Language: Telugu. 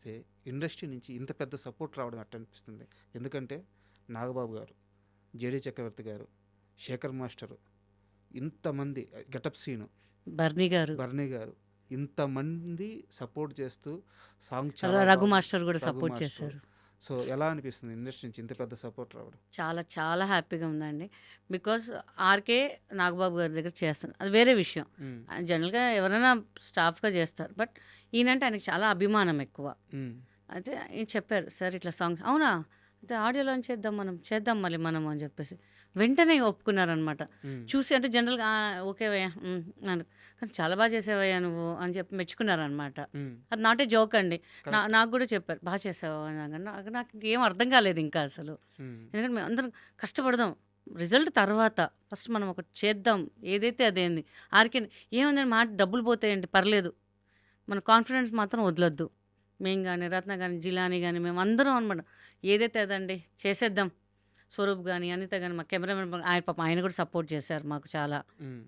చేస్తే ఇండస్ట్రీ నుంచి ఇంత పెద్ద సపోర్ట్ రావడం ఎట్ట అనిపిస్తుంది? ఎందుకంటే నాగబాబు గారు, జేడీ చక్రవర్తి గారు, శేఖర్ మాస్టరు, ఇంతమంది గెటప్ సీను, బర్నీ గారు, ఇంతమంది సపోర్ట్ చేస్తూ సాంగ్ చాలా రఘు మాస్టర్ కూడా రఘు సపోర్ట్ మాస్టర్. చేశారు. సో ఎలా అనిపిస్తుంది ఇండస్ట్రీ నుంచి ఇంత పెద్ద సపోర్ట్ రావడం? చాలా చాలా హ్యాపీగా ఉందండి. బికాజ్ ఆర్కే నాగబాబు గారి దగ్గర చేస్తాను, అది వేరే విషయం. మ్మ్. జనరల్గా ఎవరైనా స్టాఫ్గా చేస్తారు, బట్ ఈయనంటే ఆయనకి చాలా అభిమానం ఎక్కువ. మ్మ్. అయితే ఈయన చెప్పారు, సార్ ఇట్లా సాంగ్ అవునా, అయితే ఆడియో లాంచ్ చేద్దాం మళ్ళీ మనం అని చెప్పేసి వెంటనే ఒప్పుకున్నారనమాట. మ్మ్. చూసి అంటే జనరల్గా ఓకే వయ్యా అన్నాను, కానీ చాలా బాగా చేసావయ్యా నువ్వు అని చెప్పి మెచ్చుకున్నారనమాట. మ్మ్. అది నాటే జోక్ అండి. నాకు కూడా చెప్పారు బాగా చేసావు అని. నాకు ఇంకేం అర్థం కాలేదు ఇంకా అసలు. మ్మ్. ఎందుకంటే మేము అందరం కష్టపడదాం, రిజల్ట్ తర్వాత ఫస్ట్ మనం ఒకటి చేద్దాం, ఏదైతే అదేంది. ఆరికే ఏముందని మాట డబ్బులు పోతాయండి పర్లేదు, మన కాన్ఫిడెన్స్ మాత్రం వదలొద్దు. మేము కానీ రత్న కానీ జిలాని కానీ మేము అందరం అనమాట ఏదైతే అదండి చేసేద్దాం. స్వరూప్ కానీ అనిత కానీ మా కెమెరామెన్ ఆయన పాపం ఆయన కూడా సపోర్ట్ చేశారు మాకు చాలా. మ్మ్.